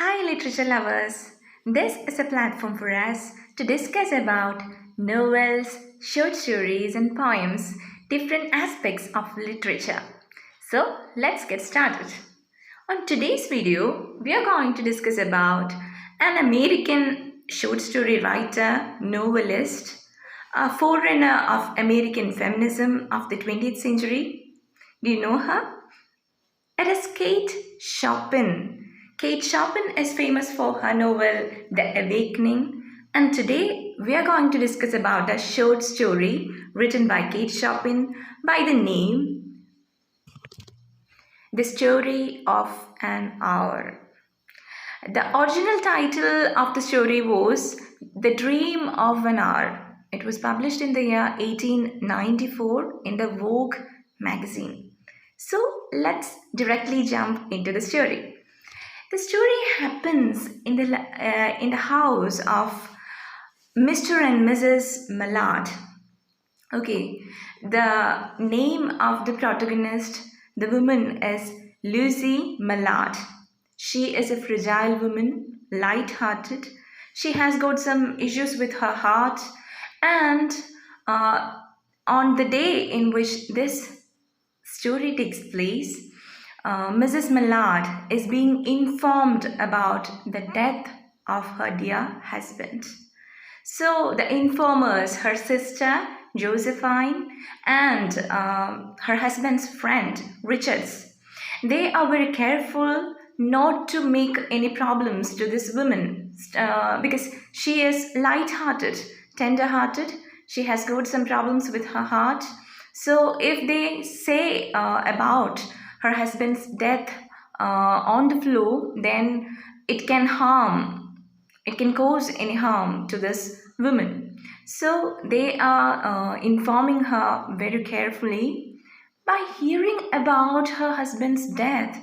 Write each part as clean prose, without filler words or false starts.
Hi literature lovers. This is a platform for us to discuss about novels, short stories and poems, different aspects of literature. So, let's get started. On today's video, we are going to discuss about an American short story writer, novelist, a forerunner of American feminism of the 20th century. Do you know her? It is Kate Chopin. Kate Chopin is famous for her novel The Awakening, and today we are going to discuss about a short story written by Kate Chopin by the name The Story of an Hour. The original title of the story was The Dream of an Hour. It was published in the year 1894 in the Vogue magazine. So let's directly jump into the story. The story happens in the house of Mr. and Mrs. Mallard. Okay, the name of the protagonist, the woman, is Lucy Mallard. She is a fragile woman, light-hearted. She has got some issues with her heart, and on the day in which this story takes place, Mrs. Mallard is being informed about the death of her dear husband. So the informers, her sister Josephine and her husband's friend Richards, they are very careful not to make any problems to this woman because she is light-hearted, tender-hearted. She has got some problems with her heart. So if they say about her husband's death on the floor, then it can cause any harm to this woman. So they are informing her very carefully. By hearing about her husband's death,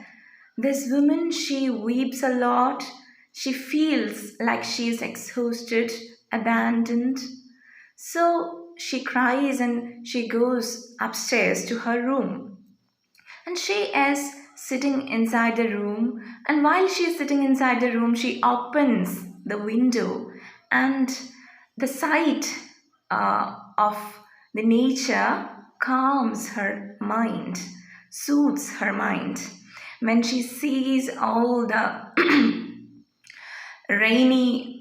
this woman, she weeps a lot. She feels like she is exhausted, abandoned. So she cries and she goes upstairs to her room. And she is sitting inside the room. And while she is sitting inside the room, she opens the window. And the sight of the nature calms her mind, soothes her mind. When she sees all the rainy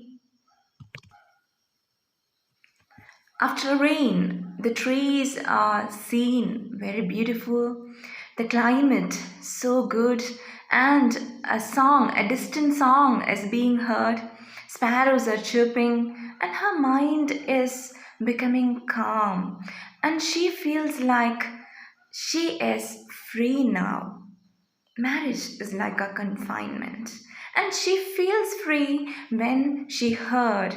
After rain, the trees are seen very beautiful, the climate so good, and a distant song is being heard. Sparrows are chirping, and her mind is becoming calm, and she feels like she is free now. Marriage is like a confinement, and she feels free when she heard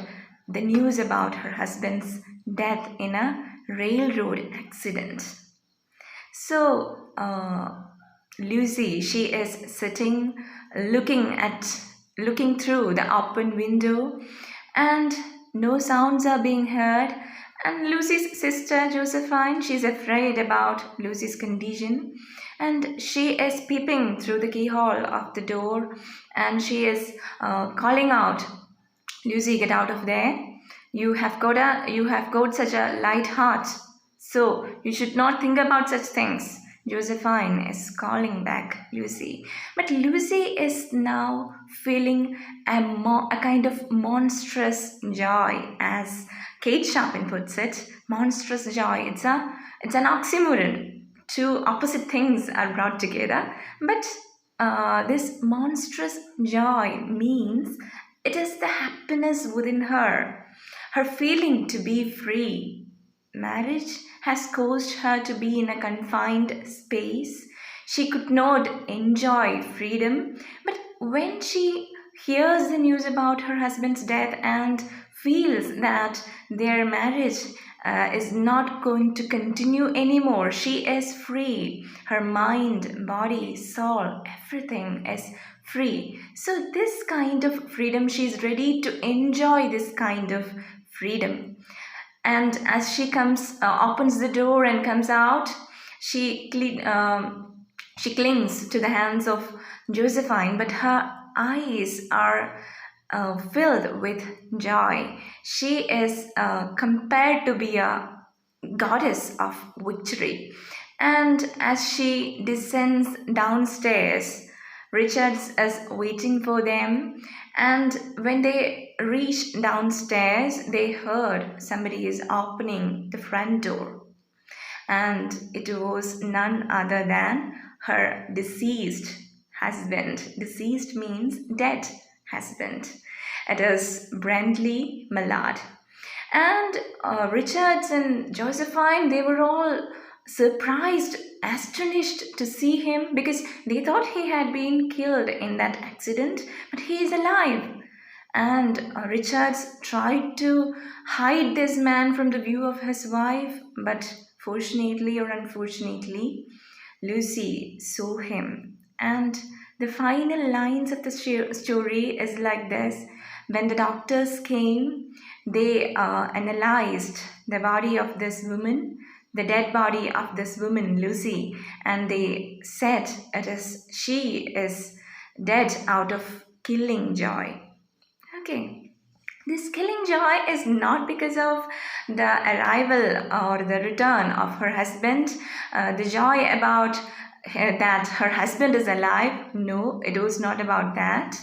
the news about her husband's death in a railroad accident. So Lucy, she is sitting looking through the open window, and no sounds are being heard. And Lucy's sister Josephine, she's afraid about Lucy's condition, and she is peeping through the keyhole of the door, and she is calling out, Lucy, get out of there. You have got such a light heart, so you should not think about such things. Josephine is calling back Lucy, but Lucy is now feeling a kind of monstrous joy, as Kate Chopin puts it. Monstrous joy. It's an oxymoron. Two opposite things are brought together, but this monstrous joy means it is the happiness within her feeling to be free. Marriage has caused her to be in a confined space. She could not enjoy freedom, but when she hears the news about her husband's death and feels that their marriage is not going to continue anymore, she is free. Her mind, body, soul, everything is free. So this kind of freedom, she's ready to enjoy this kind of freedom. And as she opens the door and comes out, she clings to the hands of Josephine, but her eyes are filled with joy. She is compared to be a goddess of victory. And as she descends downstairs, Richards is waiting for them. And when they reach downstairs, they heard somebody is opening the front door. And it was none other than her deceased husband. Deceased means dead husband. It is Brandley Mallard. And Richards and Josephine, they were all surprised, astonished to see him because they thought he had been killed in that accident, but he is alive. And Richards tried to hide this man from the view of his wife, but fortunately or unfortunately, Lucy saw him. And the final lines of the story is like this. When the doctors came, they analyzed the body of this woman, the dead body of this woman, Lucy, and they said she is dead out of killing joy. Okay. This killing joy is not because of the arrival or the return of her husband, the joy about that her husband is alive. No, it was not about that.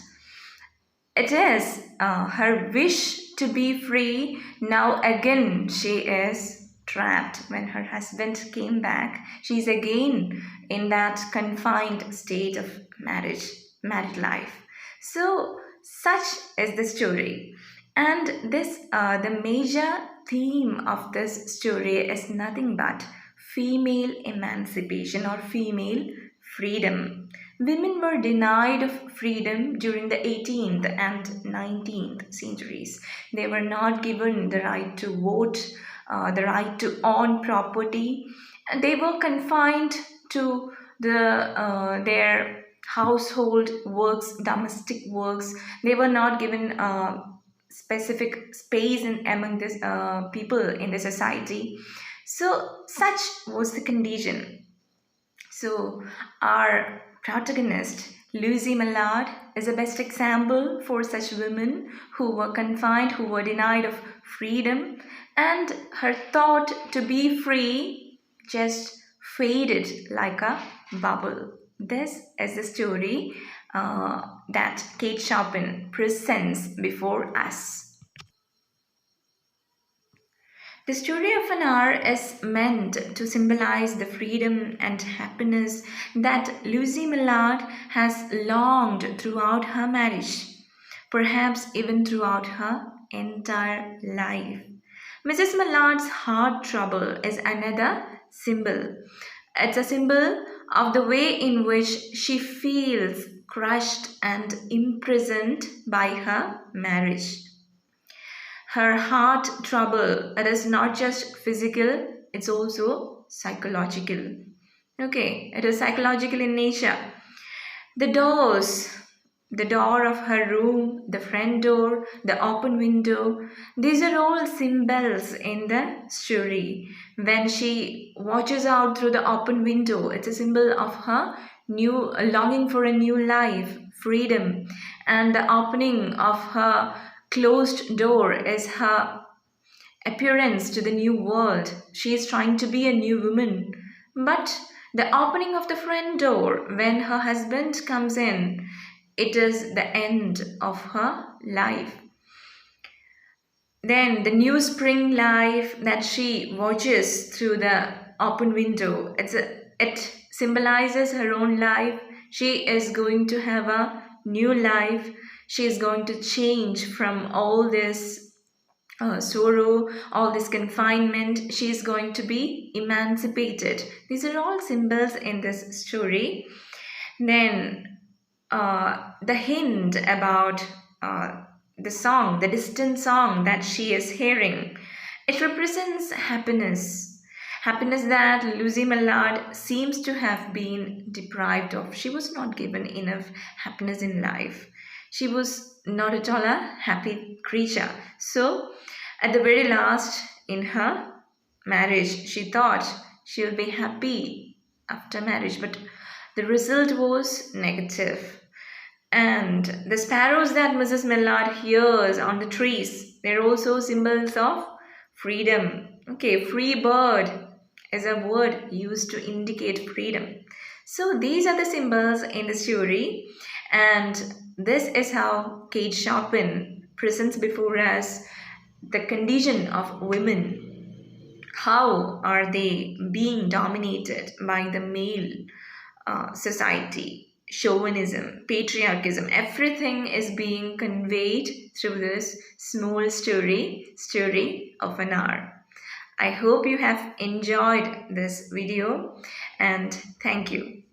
It is her wish to be free. Now again she is trapped. When her husband came back, she is again in that confined state of married life. So such is the story. And this the major theme of this story is nothing but female emancipation or female freedom. Women were denied of freedom during the 18th and 19th centuries. They were not given the right to vote, the right to own property. And they were confined to their household works, domestic works. They were not given specific space among this people in the society. So such was the condition. So our protagonist, Lucy Mallard, is a best example for such women who were confined, who were denied of freedom, and her thought to be free just faded like a bubble. This is the story that Kate Chopin presents before us. The story of an hour is meant to symbolize the freedom and happiness that Lucy Mallard has longed throughout her marriage, perhaps even throughout her entire life. Mrs. Mallard's heart trouble is another symbol. It's a symbol of the way in which she feels crushed and imprisoned by her marriage. Her heart trouble, it is not just physical, it's also psychological. Okay, it is psychological in nature. The doors, the door of her room, the front door, the open window, these are all symbols in the story. When she watches out through the open window, it's a symbol of her new longing for a new life, freedom, and the opening of her closed door is her appearance to the new world. She is trying to be a new woman. But the opening of the front door when her husband comes in, it is the end of her life. Then the new spring life that she watches through the open window, it symbolizes her own life. She is going to have a new life. She is going to change from all this sorrow, all this confinement. She is going to be emancipated. These are all symbols in this story. Then the hint about the song, the distant song that she is hearing, it represents happiness. Happiness that Lucy Mallard seems to have been deprived of. She was not given enough happiness in life. She was not at all a happy creature. So, at the very last, in her marriage, she thought she will be happy after marriage, but the result was negative. And the sparrows that Mrs. Millard hears on the trees, they're also symbols of freedom. Okay, free bird is a word used to indicate freedom. So these are the symbols in the story, and this is how Kate Chopin presents before us the condition of women. How are they being dominated by the male society? Chauvinism, patriarchism, everything is being conveyed through this small story of an hour. I hope you have enjoyed this video, and thank you.